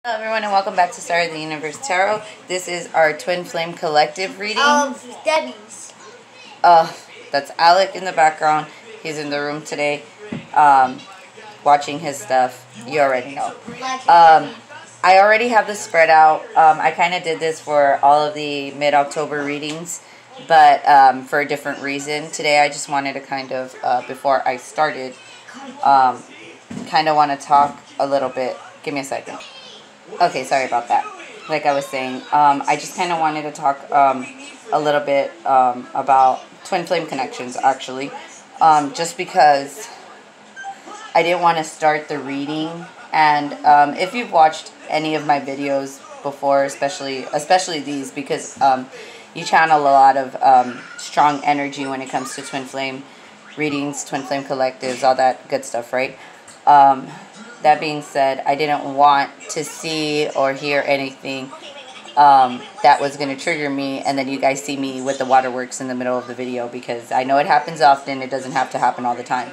Hello everyone and welcome back to Star of the Universe Tarot. This is our Twin Flame Collective reading. Debbie's. That's Alec in the background. He's in the room today watching his stuff. You already know. I already have this spread out. I kind of did this for all of the mid-October readings, but for a different reason. Today I just wanted to kind of, before I started, kind of want to talk a little bit. Give me a second. Okay, sorry about that. Like I was saying, I just kind of wanted to talk a little bit about twin flame connections, actually. Just because I didn't want to start the reading. And if you've watched any of my videos before, especially these, because you channel a lot of strong energy when it comes to twin flame readings, twin flame collectives, all that good stuff, right? That being said, I didn't want to see or hear anything that was going to trigger me, and then you guys see me with the waterworks in the middle of the video, because I know it happens often. It doesn't have to happen all the time.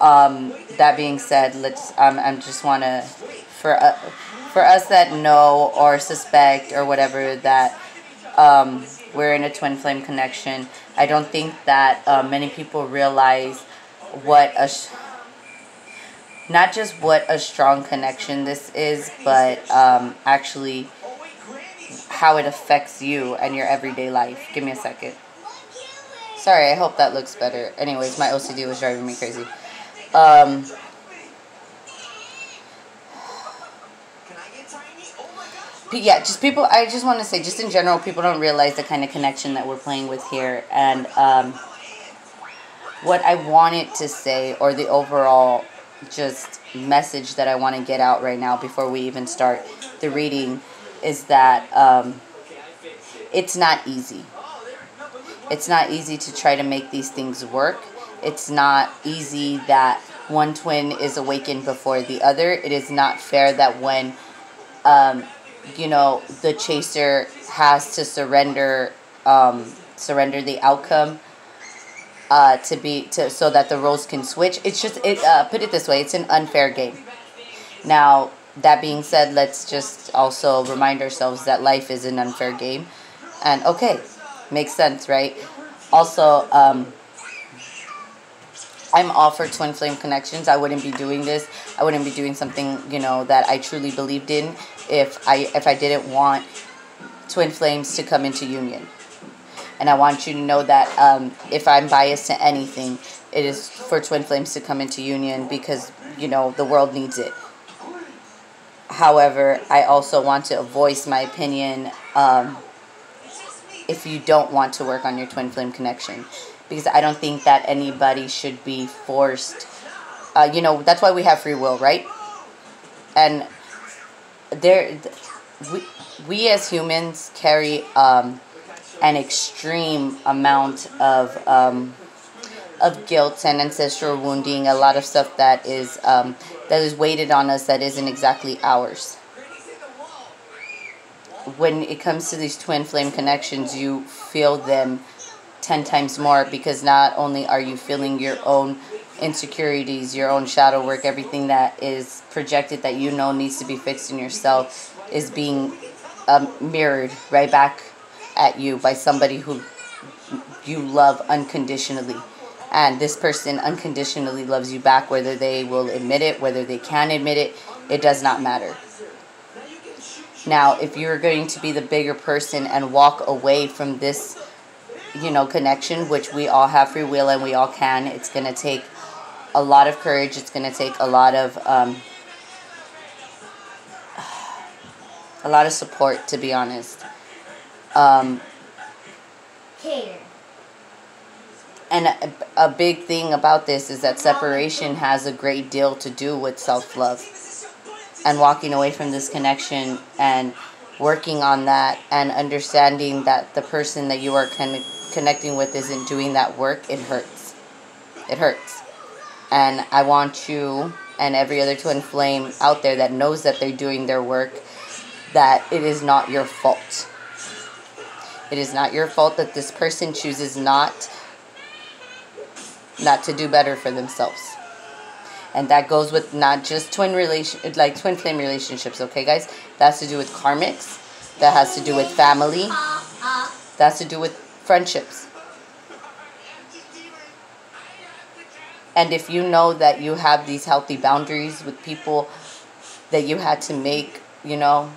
That being said, I just want to, for us that know or suspect or whatever that we're in a twin flame connection, I don't think that many people realize what not just what a strong connection this is, but actually how it affects you and your everyday life. Give me a second. Sorry, I hope that looks better. Anyways, my OCD was driving me crazy. But yeah, just people, I just want to say, just in general, people don't realize the kind of connection that we're playing with here. And what I wanted to say, or the overall just message that I want to get out right now before we even start the reading, is that it's not easy. It's not easy to try to make these things work. It's not easy that one twin is awakened before the other. It is not fair that when you know, the chaser has to surrender the outcome so that the roles can switch. It's just, put it this way, it's an unfair game. Now, that being said, let's just also remind ourselves that life is an unfair game. And okay, makes sense, right? Also, I'm all for twin flame connections. I wouldn't be doing this. I wouldn't be doing something, you know, that I truly believed in if I didn't want twin flames to come into union. And I want you to know that if I'm biased to anything, it is for twin flames to come into union, because, you know, the world needs it. However, I also want to voice my opinion if you don't want to work on your twin flame connection. Because I don't think that anybody should be forced. You know, that's why we have free will, right? And we as humans carry an extreme amount of guilt and ancestral wounding, a lot of stuff that is weighted on us that isn't exactly ours. When it comes to these twin flame connections, you feel them 10 times more, because not only are you feeling your own insecurities, your own shadow work, everything that is projected that you know needs to be fixed in yourself is being mirrored right back at you by somebody who you love unconditionally. And this person unconditionally loves you back, whether they will admit it, whether they can admit it, it does not matter. Now, if you're going to be the bigger person and walk away from this, you know, connection, which we all have free will and we all can, it's going to take a lot of courage. It's going to take a lot of support, to be honest. And a big thing about this is that separation has a great deal to do with self-love. And walking away from this connection and working on that and understanding that the person that you are connecting with isn't doing that work, it hurts. It hurts. And I want you and every other twin flame out there that knows that they're doing their work, that it is not your fault. It is not your fault that this person chooses not to do better for themselves. And that goes with not just twin flame relationships, okay, guys? That has to do with karmics. That has to do with family. That has to do with friendships. And if you know that you have these healthy boundaries with people that you had to make, you know,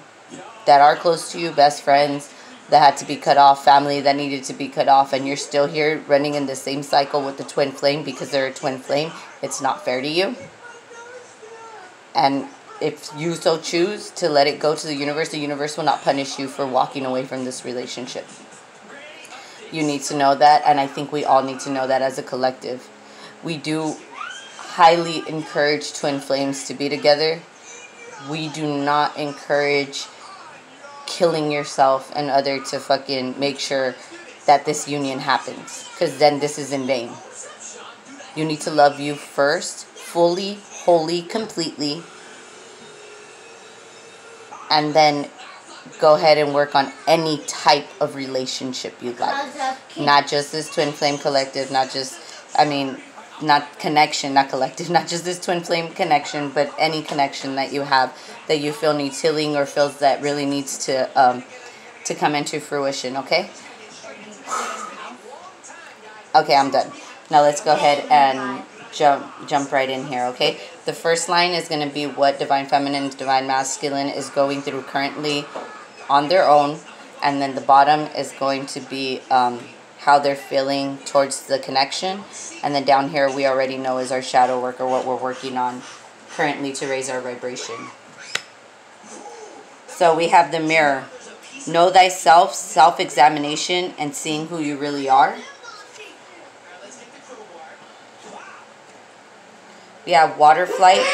that are close to you, best friends that had to be cut off, family that needed to be cut off, and you're still here running in the same cycle with the twin flame because they're a twin flame, it's not fair to you. And if you so choose to let it go to the universe will not punish you for walking away from this relationship. You need to know that, and I think we all need to know that as a collective. We do highly encourage twin flames to be together. We do not encourage killing yourself and other to fucking make sure that this union happens, because then this is in vain. You need to love you first, fully, wholly, completely, and then go ahead and work on any type of relationship you'd like. Not just this twin flame collective, not just, not connection, not collective, not just this twin flame connection, but any connection that you have that you feel needs healing or feels that really needs to come into fruition, okay? Okay, I'm done. Now let's go ahead and jump right in here, okay? The first line is going to be what Divine Feminine and Divine Masculine is going through currently on their own, and then the bottom is going to be how they're feeling towards the connection, and then down here we already know is our shadow work, or what we're working on currently to raise our vibration. So we have the mirror. Know thyself, self-examination, and seeing who you really are. We have water flight.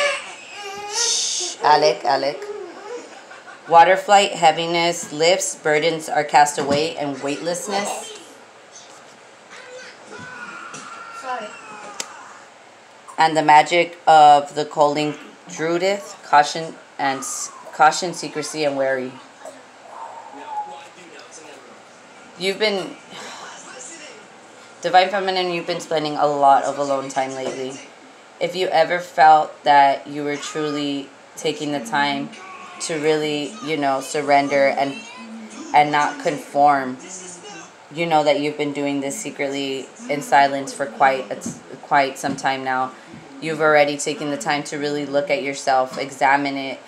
Shh, Alec. Water flight, heaviness lifts, burdens are cast away, and weightlessness. Sorry. And the magic of the calling Druidith, caution, secrecy, and wary. You've been, Divine Feminine, you've been spending a lot of alone time lately. If you ever felt that you were truly taking the time to really, surrender and not conform, you know that you've been doing this secretly in silence for quite some time now. You've already taken the time to really look at yourself, examine it,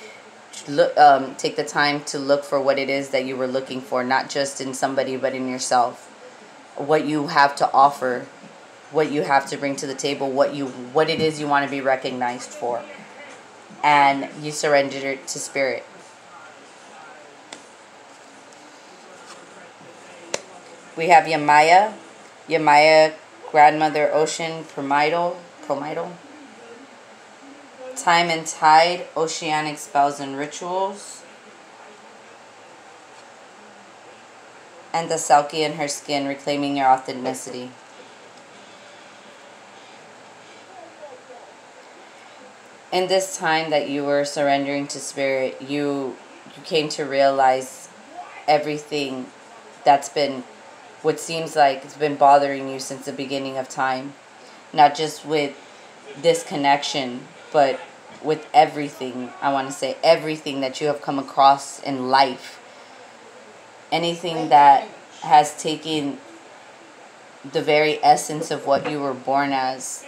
take the time to look for what it is that you were looking for, not just in somebody but in yourself. What you have to offer, what you have to bring to the table, what it is you want to be recognized for. And you surrendered it to spirit. We have Yamaya, Grandmother Ocean, Promital, Time and Tide, Oceanic Spells and Rituals, and the Selkie in her skin, reclaiming your authenticity. In this time that you were surrendering to spirit, you came to realize everything that's been, what seems like it's been bothering you since the beginning of time. Not just with this connection, but with everything, I want to say everything that you have come across in life. Anything that has taken the very essence of what you were born as,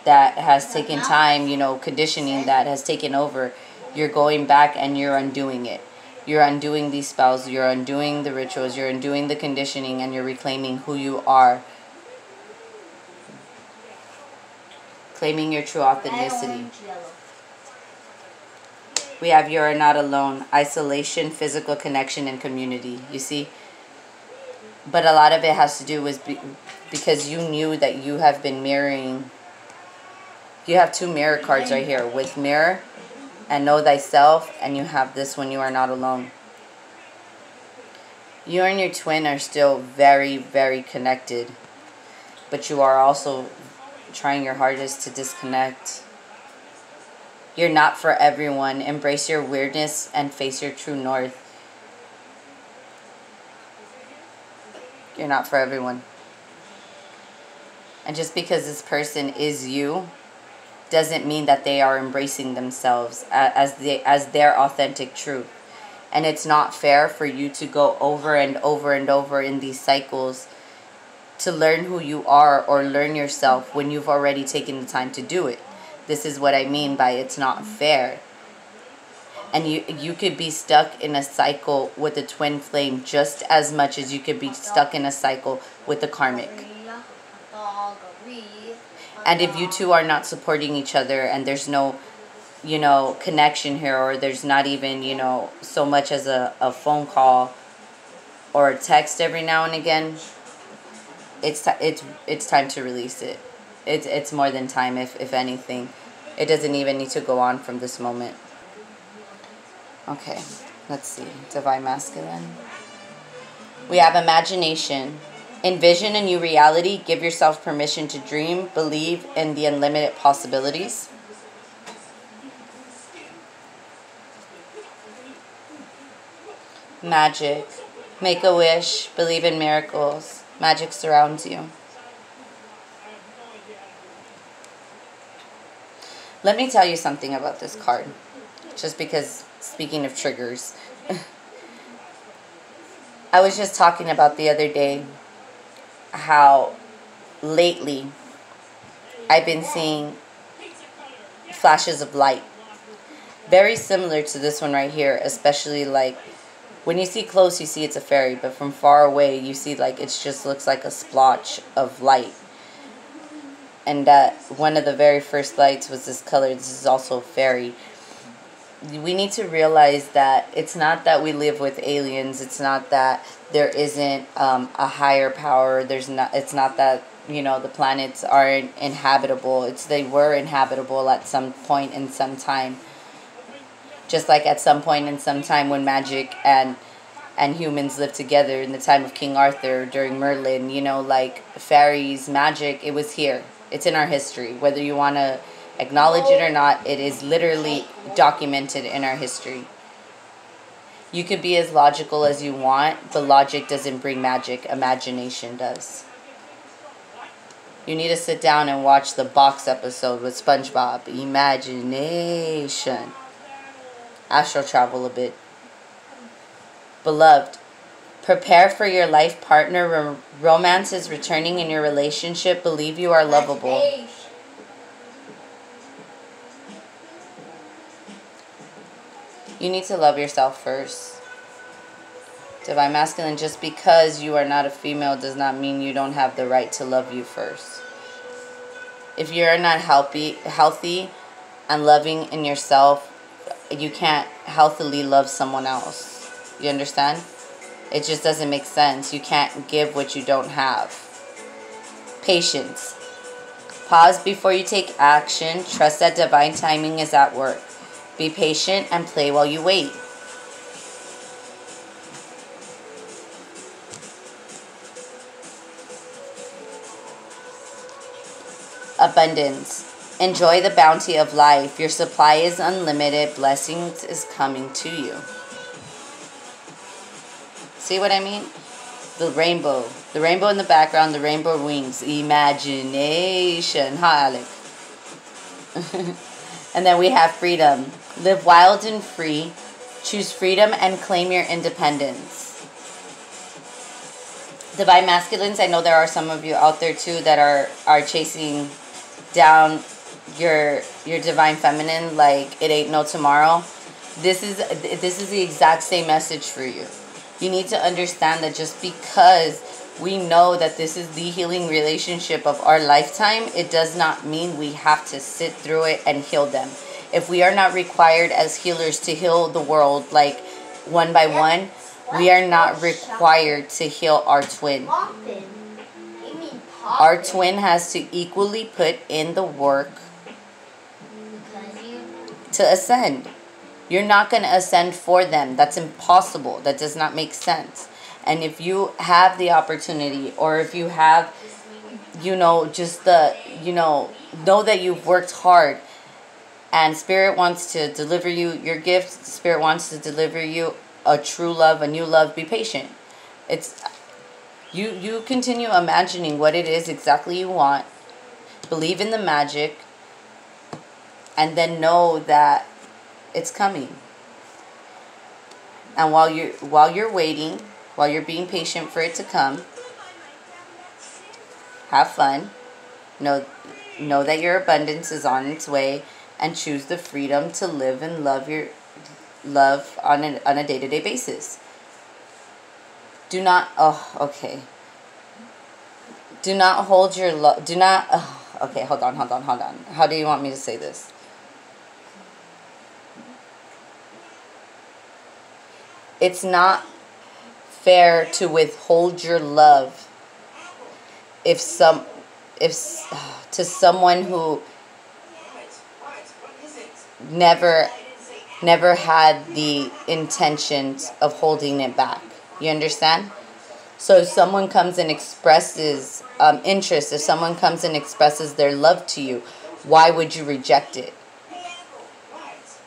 that has taken time, conditioning that has taken over, you're going back and you're undoing it. You're undoing these spells, you're undoing the rituals, you're undoing the conditioning, and you're reclaiming who you are. Claiming your true authenticity. We have you are not alone. Isolation, physical connection, and community. You see? But a lot of it has to do with because you knew that you have been mirroring. You have two mirror cards right here. With mirror and know thyself. And you have this one, you are not alone. You and your twin are still very, very connected. But you are also trying your hardest to disconnect. You're not for everyone. Embrace your weirdness and face your true north. You're not for everyone. And just because this person is you doesn't mean that they are embracing themselves as their authentic truth. And it's not fair for you to go over and over and over in these cycles to learn who you are or learn yourself when you've already taken the time to do it. This is what I mean by it's not fair. And you could be stuck in a cycle with a twin flame just as much as you could be stuck in a cycle with a karmic. And if you two are not supporting each other and there's no, connection here, or there's not even, so much as a phone call or a text every now and again, it's time to release it. It's more than time, if anything. It doesn't even need to go on from this moment. Okay, let's see. Divine Masculine. We have imagination. Envision a new reality. Give yourself permission to dream. Believe in the unlimited possibilities. Magic. Make a wish. Believe in miracles. Magic surrounds you. Let me tell you something about this card. Just because, speaking of triggers, I was just talking about the other day how lately I've been seeing flashes of light. Very similar to this one right here, especially like when you see close, you see it's a fairy, but from far away, you see like it just looks like a splotch of light. And one of the very first lights was this color. This is also a fairy. We need to realize that it's not that we live with aliens. It's not that there isn't a higher power. It's not that, the planets aren't inhabitable. They were inhabitable at some point in some time. Just like at some point in some time when magic and humans lived together in the time of King Arthur, during Merlin, like fairies, magic, it was here. It's in our history. Whether you want to acknowledge it or not, it is literally documented in our history. You could be as logical as you want, but logic doesn't bring magic. Imagination does. You need to sit down and watch the box episode with SpongeBob. Imagination. Astral travel a bit. Beloved, prepare for your life partner. Romance is returning in your relationship. Believe you are lovable. You need to love yourself first. Divine Masculine, just because you are not a female does not mean you don't have the right to love you first. If you're not healthy and loving in yourself, you can't healthily love someone else. You understand? It just doesn't make sense. You can't give what you don't have. Patience. Pause before you take action. Trust that divine timing is at work. Be patient and play while you wait. Abundance. Enjoy the bounty of life. Your supply is unlimited. Blessings is coming to you. See what I mean? The rainbow. The rainbow in the background. The rainbow wings. Imagination. Hi, Alec. And then we have freedom. Live wild and free. Choose freedom and claim your independence. Divine Masculines, I know there are some of you out there too that are chasing down your divine feminine like it ain't no tomorrow. This is the exact same message for you. You need to understand that just because we know that this is the healing relationship of our lifetime, it does not mean we have to sit through it and heal them. If we are not required as healers to heal the world like one by one, we are not required to heal our twin. Our twin has to equally put in the work to ascend. You're not going to ascend for them. That's impossible. That does not make sense. And if you have the opportunity, or if you have, just the, know that you've worked hard and Spirit wants to deliver you your gift. Spirit wants to deliver you a true love, a new love. Be patient. It's you continue imagining what it is exactly you want. Believe in the magic. and then know that it's coming. And while you're waiting, while you're being patient for it to come, have fun. Know that your abundance is on its way, and choose the freedom to live and love on a day-to-day basis. Do not do not hold your love. Do not okay, hold on. How do you want me to say this? It's not fair to withhold your love if to someone who never had the intentions of holding it back. You understand? So if someone comes and expresses interest, if someone comes and expresses their love to you, why would you reject it?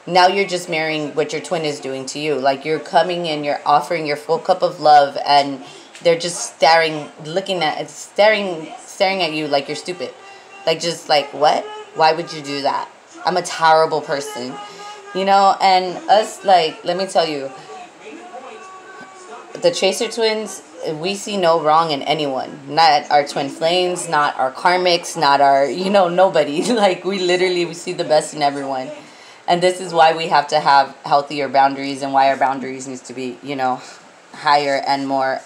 Now you're just mirroring what your twin is doing to you. Like, you're coming in, you're offering your full cup of love, and they're just staring at you like you're stupid. Like, just like, what? Why would you do that? I'm a terrible person. You know, and us, like, let me tell you, the Chaser twins, we see no wrong in anyone. Not our twin flames, not our karmics, not our, nobody. Like, we see the best in everyone. And this is why we have to have healthier boundaries, and why our boundaries needs to be, higher and more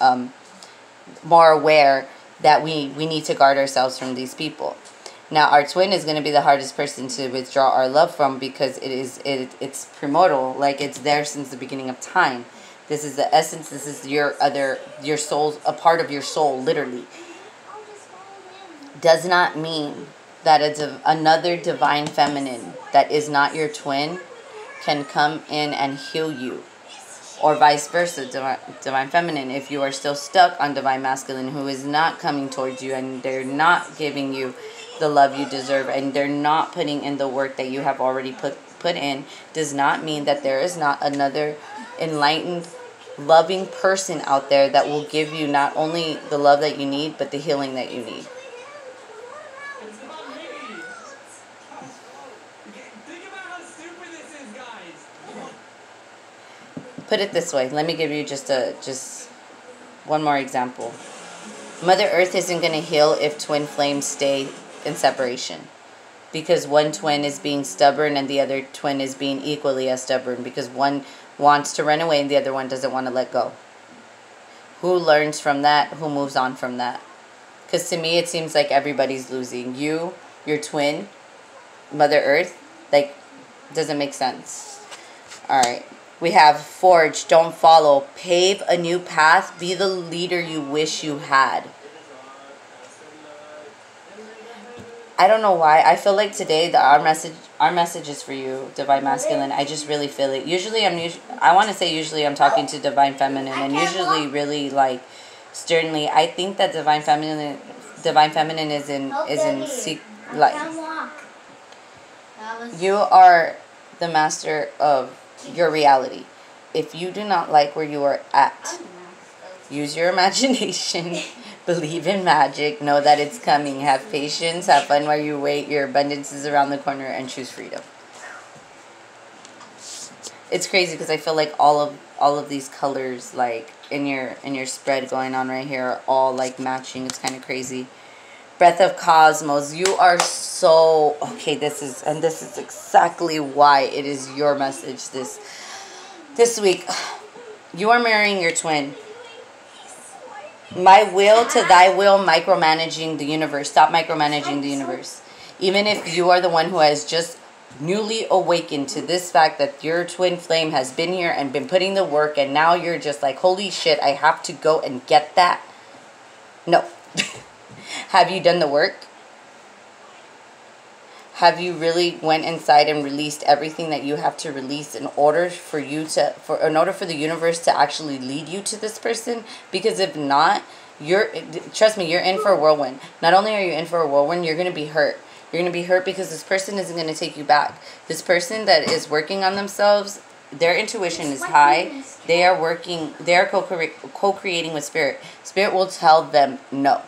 aware that we need to guard ourselves from these people. Now, our twin is going to be the hardest person to withdraw our love from, because it's primordial, like it's there since the beginning of time. This is the essence. This is your soul's, a part of your soul, literally. Does not mean that another divine feminine that is not your twin can come in and heal you, or vice versa. Divine feminine, if you are still stuck on divine masculine, who is not coming towards you, and they're not giving you the love you deserve, and they're not putting in the work that you have already put in, does not mean that there is not another enlightened, loving person out there that will give you not only the love that you need, but the healing that you need. Put it this way. Let me give you just one more example. Mother Earth isn't going to heal if twin flames stay in separation, because one twin is being stubborn and the other twin is being equally as stubborn, because one wants to run away and the other one doesn't want to let go. Who learns from that? Who moves on from that? Because to me, it seems like everybody's losing. You, your twin, Mother Earth, like, doesn't make sense. All right. We have forge, don't follow. Pave a new path. Be the leader you wish you had. I don't know why. I feel like today our message is for you, Divine Masculine. I just really feel it. Usually I'm talking to Divine Feminine, and usually really like sternly. I think that Divine Feminine is in like, you are the master of your reality. If you do not like where you are at, use your imagination, believe in magic, know that it's coming, have patience, have fun while you wait, your abundance is around the corner, and choose freedom. It's crazy because I feel like all of these colors, like in your spread going on right here, are all like matching. It's kind of crazy. Breath of Cosmos, you are so okay. This is exactly why it is your message this week. You are marrying your twin. My will to thy will, micromanaging the universe. Stop micromanaging the universe. Even if you are the one who has just newly awakened to this fact that your twin flame has been here and been putting the work, and now you're just like, holy shit, I have to go and get that. No. Have you done the work? Have you really went inside and released everything that you have to release in order for the universe to actually lead you to this person? Because if not, trust me, you're in for a whirlwind. Not only are you in for a whirlwind, you're going to be hurt. You're going to be hurt because this person isn't going to take you back. This person that is working on themselves, their intuition is high. They are co-creating with Spirit. Spirit will tell them no.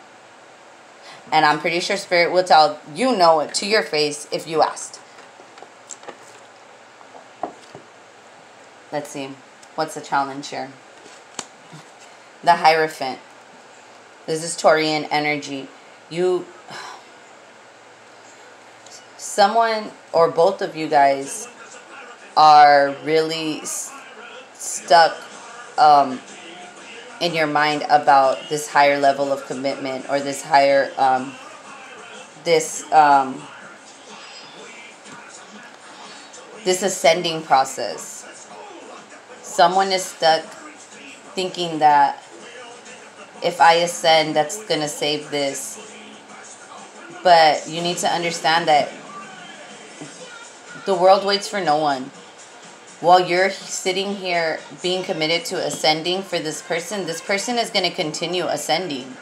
And I'm pretty sure Spirit will tell you no to your face if you asked. Let's see. What's the challenge here? The Hierophant. This is Taurian energy. Someone or both of you guys are really stuck in your mind about this higher level of commitment, or this higher this ascending process. Someone is stuck thinking that if I ascend, that's going to save this. But you need to understand that the world waits for no one. While you're sitting here being committed to ascending for this person is going to continue ascending.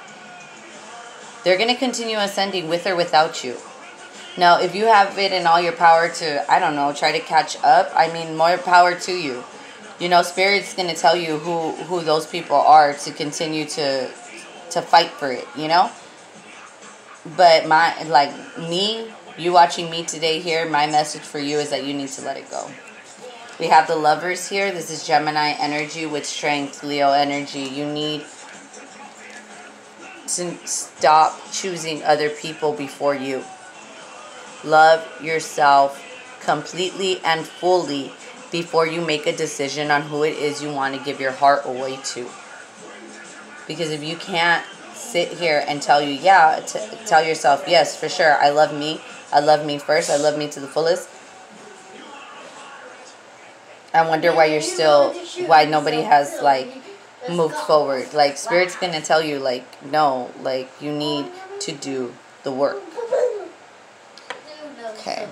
They're going to continue ascending with or without you. Now, if you have it in all your power to, I don't know, try to catch up, I mean, more power to you. You know, Spirit's going to tell you who those people are to continue to fight for it, you know? But you watching me today here, my message for you is that you need to let it go. We have the Lovers here. This is Gemini energy with strength, Leo energy. You need to stop choosing other people before you. Love yourself completely and fully before you make a decision on who it is you want to give your heart away to. Because if you can't sit here and tell yourself, yes, for sure, I love me first, I love me to the fullest, I wonder why nobody has, moved forward. Spirit's going to tell you, no, you need to do the work. Okay.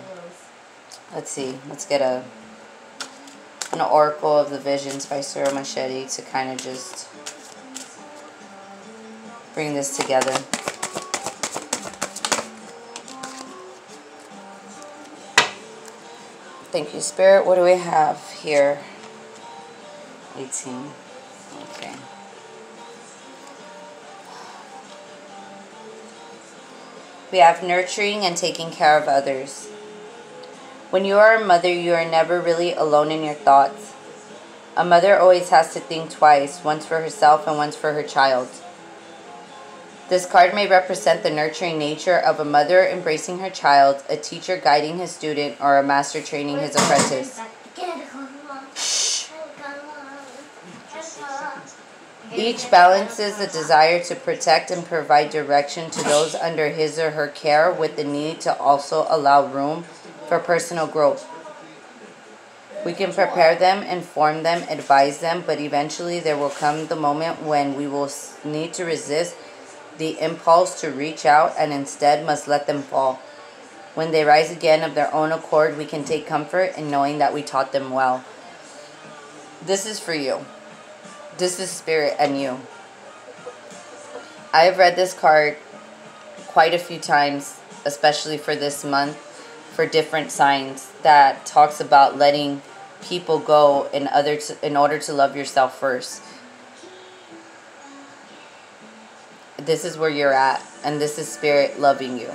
Let's see. Let's get an Oracle of the Visions by Sura Machete to kind of just bring this together. Thank you, Spirit. What do we have here? 18. Okay. We have nurturing and taking care of others. When you are a mother, you are never really alone in your thoughts. A mother always has to think twice, once for herself and once for her child. This card may represent the nurturing nature of a mother embracing her child, a teacher guiding his student, or a master training his apprentice. Each balances the desire to protect and provide direction to those under his or her care with the need to also allow room for personal growth. We can prepare them, inform them, advise them, but eventually there will come the moment when we will need to resist the impulse to reach out and instead must let them fall. When they rise again of their own accord, we can take comfort in knowing that we taught them well. This is for you. This is Spirit and you. I have read this card quite a few times, especially for this month, for different signs, that talks about letting people go in order to love yourself first. This is where you're at, and this is Spirit loving you.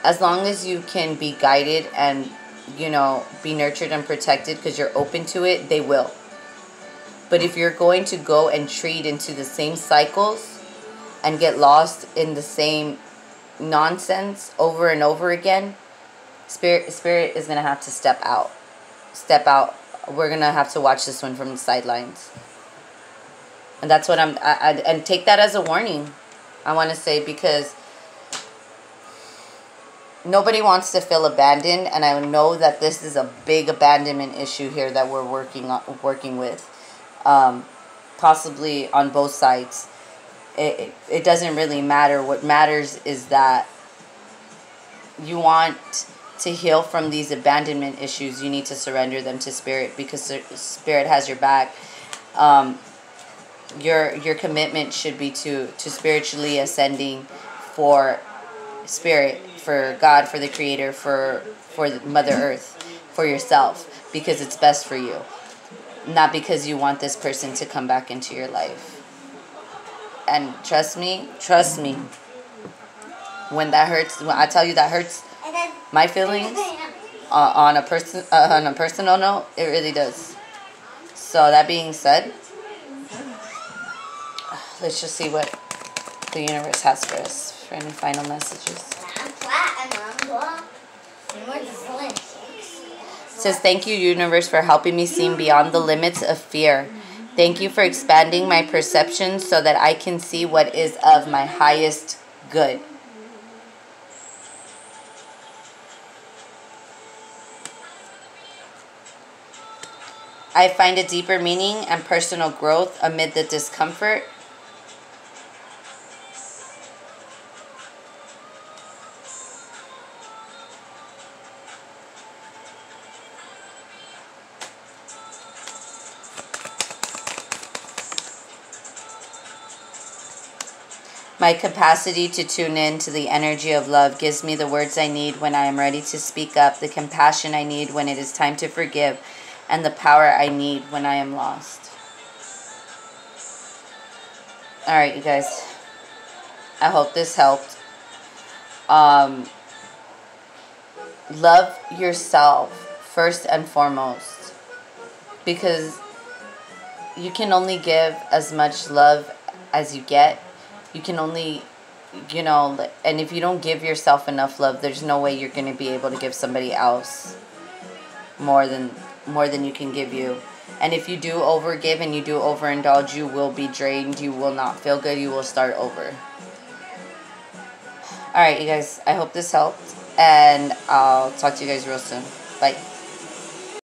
As long as you can be guided and, be nurtured and protected because you're open to it, they will. But if you're going to go and treat into the same cycles and get lost in the same nonsense over and over again, Spirit is going to have to step out. We're going to have to watch this one from the sidelines. And that's what and take that as a warning, I want to say, because nobody wants to feel abandoned, and I know that this is a big abandonment issue here that we're working with, possibly on both sides. It doesn't really matter. What matters is that you want to heal from these abandonment issues. You need to surrender them to Spirit, because Spirit has your back. Your commitment should be to spiritually ascending for Spirit, for God, for the Creator, for Mother Earth, for yourself, because it's best for you, not because you want this person to come back into your life. And trust me, when that hurts, when I tell you that hurts my feelings, on a personal note, it really does. So that being said, let's just see what the universe has for us for any final messages. It says, thank you, universe, for helping me see beyond the limits of fear. Thank you for expanding my perception so that I can see what is of my highest good. I find a deeper meaning and personal growth amid the discomfort. My capacity to tune in to the energy of love gives me the words I need when I am ready to speak up, the compassion I need when it is time to forgive, and the power I need when I am lost. Alright, you guys. I hope this helped. Love yourself first and foremost. Because you can only give as much love as you get. You can only, you know, and if you don't give yourself enough love, there's no way you're going to be able to give somebody else more than you can give you. And if you do overgive and you do overindulge, you will be drained. You will not feel good. You will start over. Alright, you guys. I hope this helped. And I'll talk to you guys real soon. Bye.